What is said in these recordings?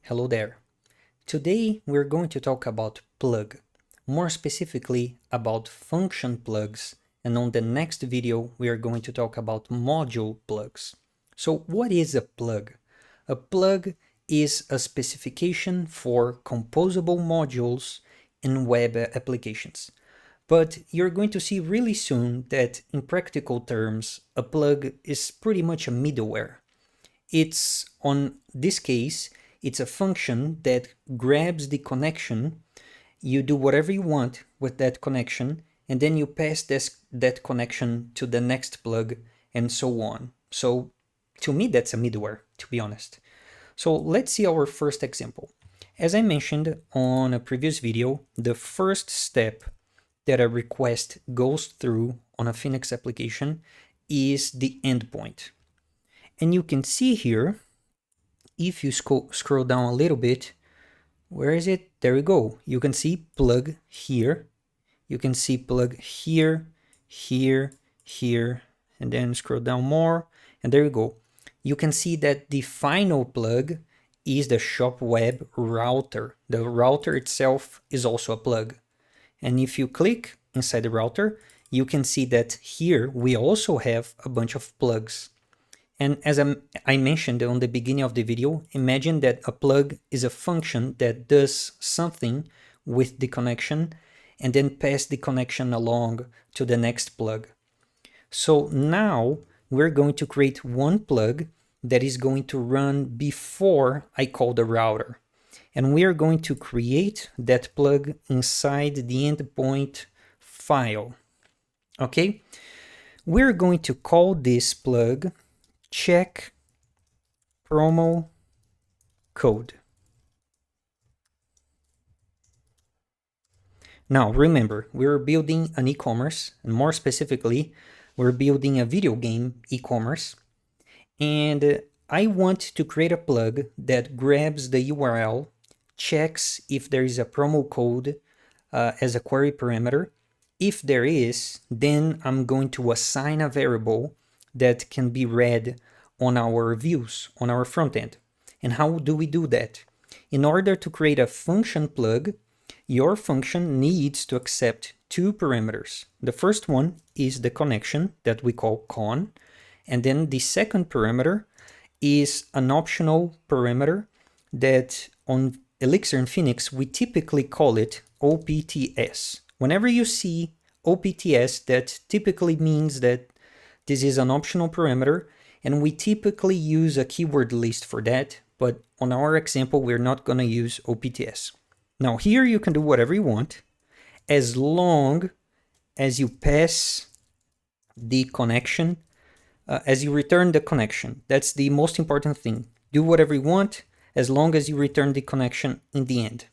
Hello there. Today we're going to talk about plug, more specifically about function plugs, and on the next video we are going to talk about module plugs. So what is a plug? A plug is a specification for composable modules in web applications. But you're going to see really soon that in practical terms, a plug is pretty much a middleware. It's, on this case, it's a function that grabs the connection, you do whatever you want with that connection, and then you pass that connection to the next plug, and so on. So to me, that's a middleware, to be honest. So let's see our first example. As I mentioned on a previous video, the first step that a request goes through on a HEEx application is the endpoint. And you can see here, if you scroll down a little bit, where is it? There we go. You can see plug here. You can see plug here, here, here, and then scroll down more, and there you go. You can see that the final plug is the shop web router. The router itself is also a plug. And if you click inside the router, you can see that here we also have a bunch of plugs. And as I mentioned on the beginning of the video, imagine that a plug is a function that does something with the connection and then pass the connection along to the next plug. So now we're going to create one plug that is going to run before I call the router. And we are going to create that plug inside the endpoint file. Okay? We're going to call this plug check promo code. Now remember, we're building an e-commerce, and more specifically, we're building a video game e-commerce, and I want to create a plug that grabs the URL, checks if there is a promo code as a query parameter. If there is, then I'm going to assign a variable that can be read on our views, on our front end. And how do we do that? In order to create a function plug, your function needs to accept two parameters. The first one is the connection that we call con, and then the second parameter is an optional parameter that on Elixir and HEEx we typically call it OPTS. Whenever you see OPTS, that typically means that this is an optional parameter, and we typically use a keyword list for that, but on our example, we're not going to use OPTS. Now here you can do whatever you want, as long as you pass the connection, as you return the connection. That's the most important thing. Do whatever you want, as long as you return the connection in the end.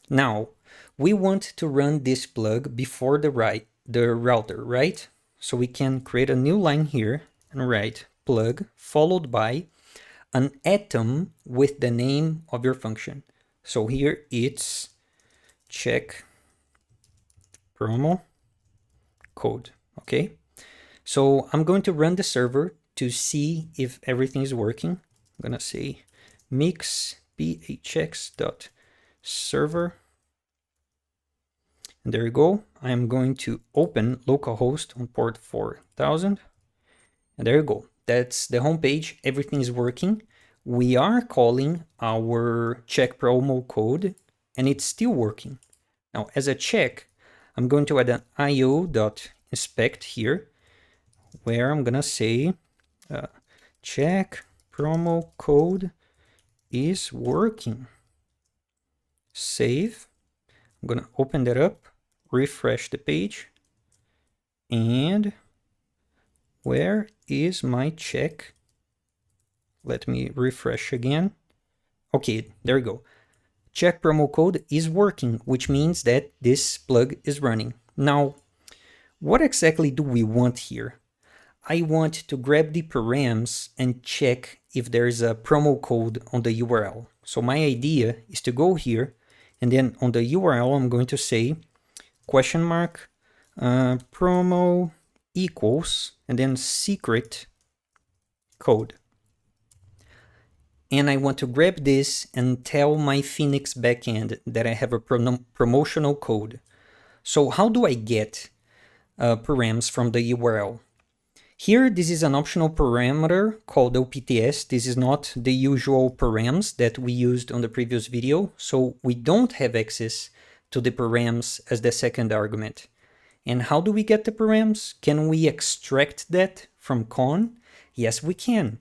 Now, we want to run this plug before the router, right? So we can create a new line here and write plug followed by an atom with the name of your function. So here it's check promo code, okay? So I'm going to run the server to see if everything is working. I'm gonna say mix phx.server. And there you go. I'm going to open localhost on port 4000. And there you go. That's the home page. Everything is working. We are calling our check promo code, and it's still working. Now, as a check, I'm going to add an io.inspect here, where I'm going to say check promo code is working. Save. I'm going to open that up, refresh the page, and where is my check? Let me refresh again. Okay, there we go. Check promo code is working, which means that this plug is running. Now, what exactly do we want here? I want to grab the params and check if there's a promo code on the URL. So my idea is to go here, and then on the URL, I'm going to say question mark promo equals, and then secret code. and I want to grab this and tell my HEEx backend that I have a promotional code. So how do I get params from the URL? Here, this is an optional parameter called OPTS. This is not the usual params that we used on the previous video, so we don't have access to the params as the second argument. And how do we get the params? Can we extract that from Conn? Yes, we can.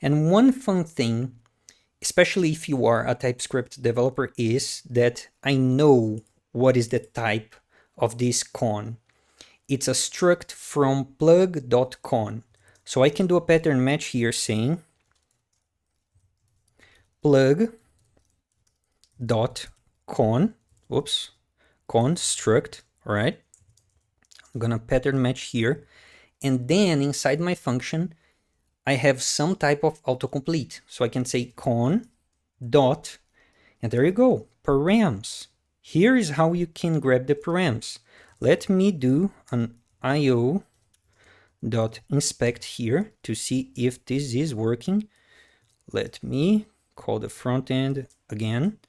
And one fun thing, especially if you are a TypeScript developer, is that I know what is the type of this Conn. It's a struct from Plug.Conn. So I can do a pattern match here saying Plug.Conn, Conn struct, all right? I'm gonna pattern match here. And then inside my function, I have some type of autocomplete. So I can say Conn dot, and there you go, params. Here is how you can grab the params. Let me do an io.inspect here to see if this is working. Let me call the front end again.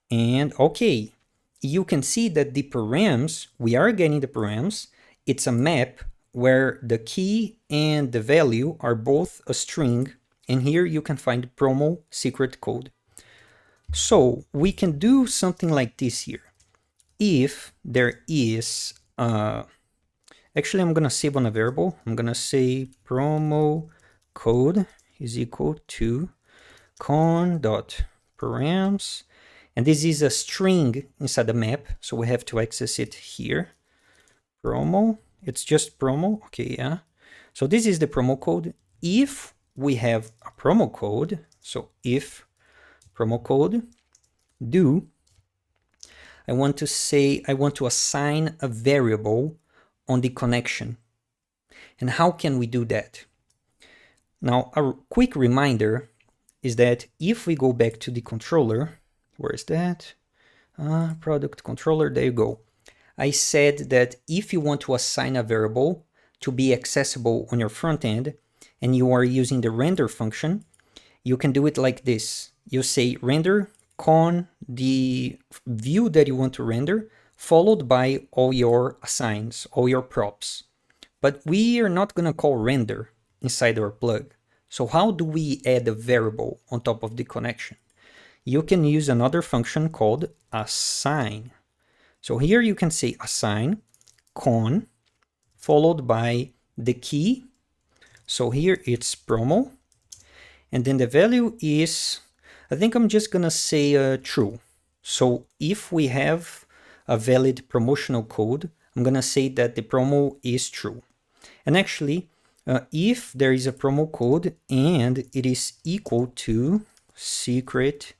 And okay, you can see that the params, we are getting the params. It's a map where the key and the value are both a string. And here you can find promo secret code. So we can do something like this here. If there is, actually I'm gonna save on a variable. I'm gonna say promo code is equal to conn.params, and this is a string inside the map, so we have to access it here. Promo, it's just promo, okay, yeah. So this is the promo code. If we have a promo code, so if promo code do, I want to say I want to assign a variable on the connection. And how can we do that? Now, a quick reminder is that if we go back to the controller, where is that? Product controller, there you go. I said that if you want to assign a variable to be accessible on your front end and you are using the render function, you can do it like this. You say render conn the view that you want to render, followed by all your assigns, all your props. But we are not going to call render inside our plug. So how do we add a variable on top of the connection? You can use another function called assign. So here you can say assign conn followed by the key. So here it's promo. And then the value is, I think I'm just going to say true. So if we have a valid promotional code, I'm going to say that the promo is true. And actually, if there is a promo code and it is equal to secret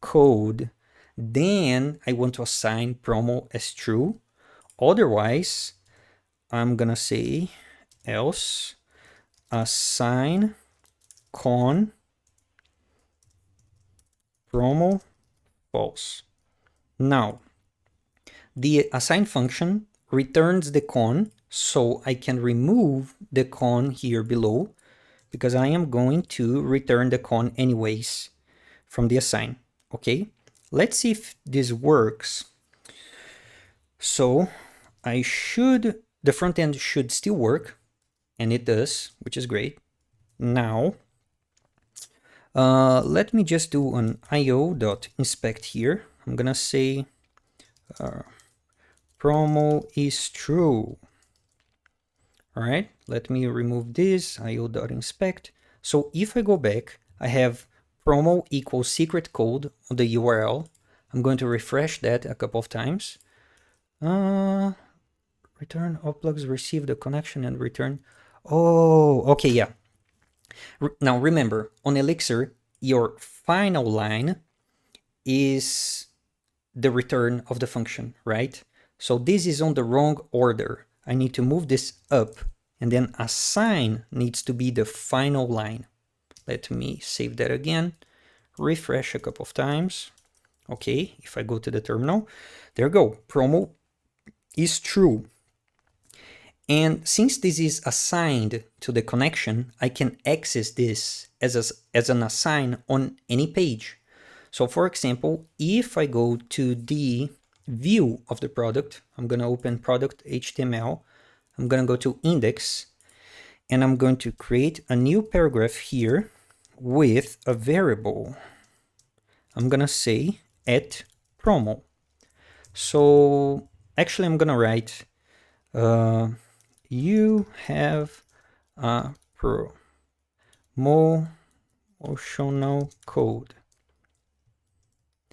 code, then I want to assign promo as true. Otherwise, I'm going to say else assign conn promo false. Now, the assign function returns the conn, so I can remove the conn here below because I am going to return the conn anyways from the assign. Okay, let's see if this works. So the front end should still work, and it does, which is great. Now, let me just do an io.inspect here. I'm gonna say promo is true. All right, let me remove this io.inspect. So if I go back, I have promo equals secret code on the URL. I'm going to refresh that a couple of times. Return all plugs receive the connection and return. Oh, okay, yeah. Now remember, on Elixir, your final line is the return of the function, right? So this is on the wrong order. I need to move this up, and then assign needs to be the final line. Let me save that again, refresh a couple of times. Okay, if I go to the terminal, there you go, promo is true. And since this is assigned to the connection, I can access this as an assign on any page. So for example, if I go to the view of the product, I'm going to open product HTML, I'm going to go to index, and I'm going to create a new paragraph here with a variable. I'm going to say at promo. So actually I'm going to write you have a promotional code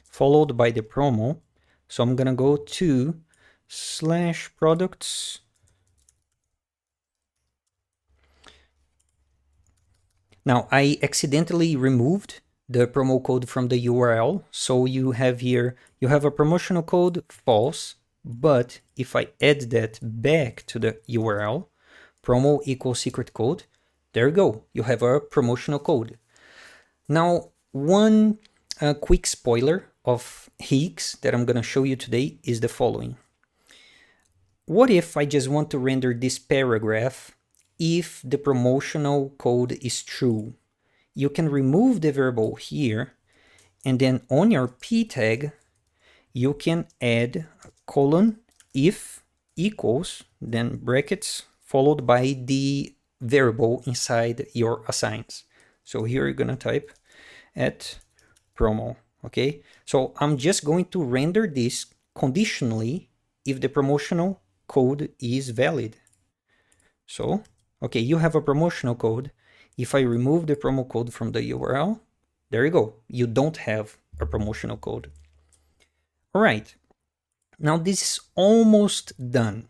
followed by the promo. So I'm gonna go to /products. Now I accidentally removed the promo code from the URL. So you have here, you have a promotional code false, but if I add that back to the URL, promo equals secret code, there you go, you have a promotional code. Now, one quick spoiler of HEEx that I'm going to show you today is the following. What if I just want to render this paragraph if the promotional code is true? You can remove the variable here, and then on your p tag, you can add colon if equals, then brackets, followed by the variable inside your assigns. So here you're going to type at promo, okay? So I'm just going to render this conditionally if the promotional code is valid. So, okay, you have a promotional code. If I remove the promo code from the URL, there you go. You don't have a promotional code. All right, now this is almost done.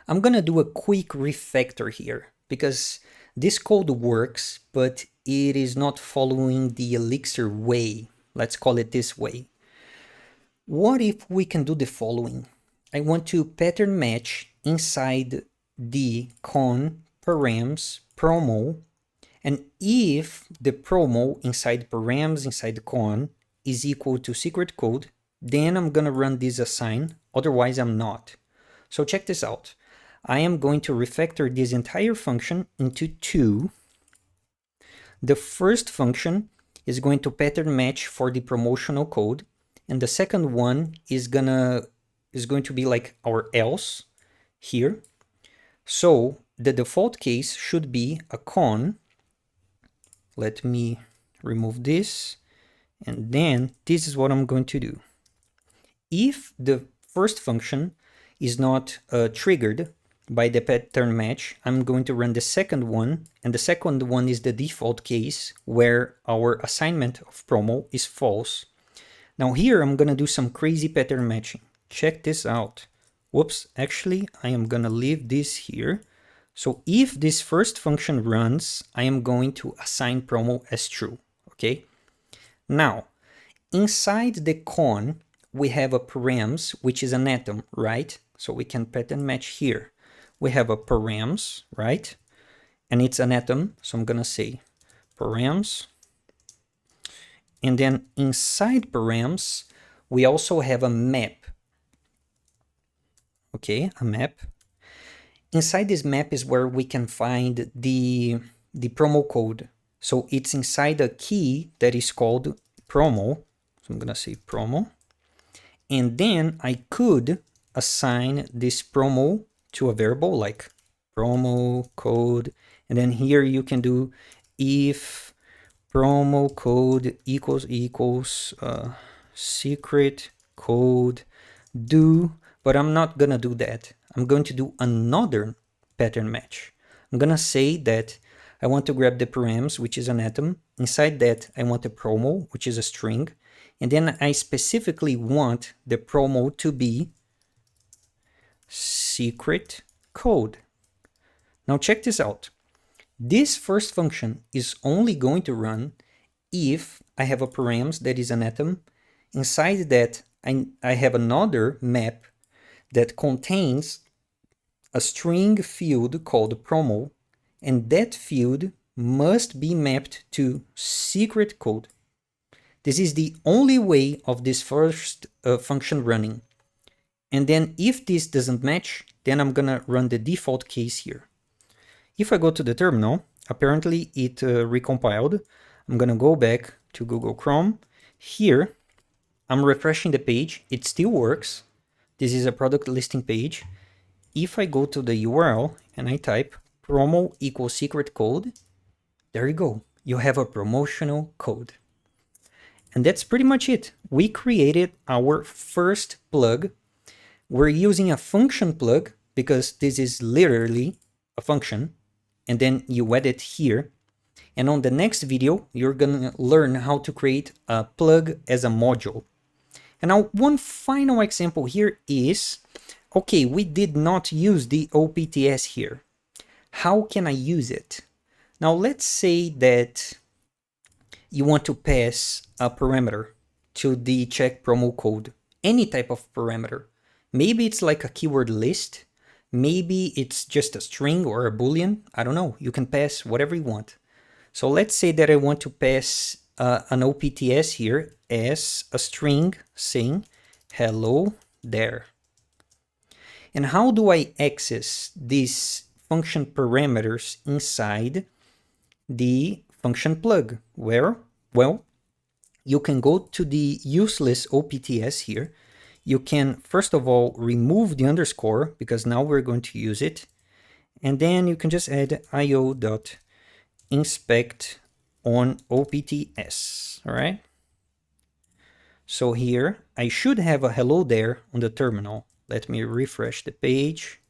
I'm gonna do a quick refactor here because this code works, but it is not following the Elixir way. Let's call it this way. What if we can do the following? I want to pattern match inside the con params promo, and if the promo inside params inside con is equal to secret code, then I'm gonna run this assign, otherwise I'm not. So check this out. I am going to refactor this entire function into two. The first function is going to pattern match for the promotional code, and the second one is going to be like our else here. So the default case should be a con. Let me remove this, and then this is what I'm going to do. If the first function is not triggered by the pattern match, I'm going to run the second one, and the second one is the default case where our assignment of promo is false. Now here I'm going to do some crazy pattern matching. Check this out. Whoops, actually I am going to leave this here. So if this first function runs, I am going to assign promo as true, okay? Now, inside the con, we have a params, which is an atom, right? So we can pattern match here. We have a params, right? And it's an atom, so I'm gonna say params. And then inside params, we also have a map. Okay, a map. Inside this map is where we can find the promo code. So it's inside a key that is called promo. So I'm gonna say promo. And then I could assign this promo to a variable like promo code, and then here you can do if promo code equals secret code do, but I'm not gonna do that. I'm going to do another pattern match. I'm gonna say that I want to grab the params, which is an atom. Inside that I want a promo, which is a string, and then I specifically want the promo to be secret code. Now check this out. This first function is only going to run if I have a params that is an atom. Inside that I have another map that contains a string field called promo, and that field must be mapped to secret code. This is the only way of this first function running. And then if this doesn't match, then I'm gonna run the default case here. If I go to the terminal, apparently it recompiled. I'm gonna go back to Google Chrome. Here, I'm refreshing the page. It still works. This is a product listing page. If I go to the URL and I type promo equals secret code, there you go. You have a promotional code. And that's pretty much it. We created our first plug. We're using a function plug because this is literally a function. And then you add it here. And on the next video, you're gonna learn how to create a plug as a module. And now one final example here is, okay, we did not use the OPTS here. How can I use it? Now let's say that you want to pass a parameter to the check promo code, any type of parameter. Maybe it's like a keyword list. Maybe it's just a string or a boolean. I don't know. You can pass whatever you want. So let's say that I want to pass an OPTS here as a string saying hello there. And how do I access these function parameters inside the function plug? Well, you can go to the useless OPTS here. You can, first of all, remove the underscore because now we're going to use it. And then you can just add io.inspect on OPTS, all right? So here, I should have a hello there on the terminal. Let me refresh the page.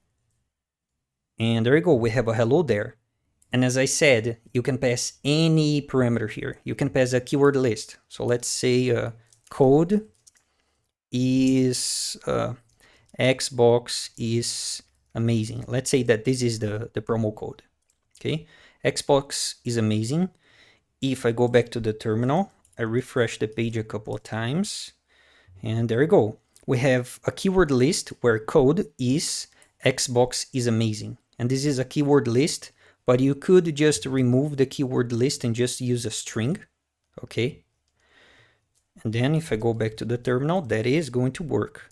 And there you go, we have a hello there. And as I said, you can pass any parameter here. You can pass a keyword list. So let's say code is Xbox is amazing. Let's say that this is the promo code. Okay, Xbox is amazing. If I go back to the terminal, I refresh the page a couple of times, and there you go. We have a keyword list where code is Xbox is amazing. And this is a keyword list, but you could just remove the keyword list and just use a string, okay? And then if I go back to the terminal, that is going to work.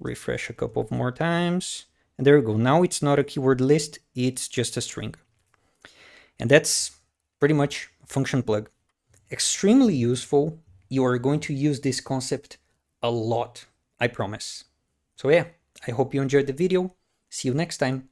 Refresh a couple of more times, and there you go. Now it's not a keyword list, it's just a string. And that's pretty much a function plug. Extremely useful. You are going to use this concept a lot, I promise. So yeah, I hope you enjoyed the video. See you next time.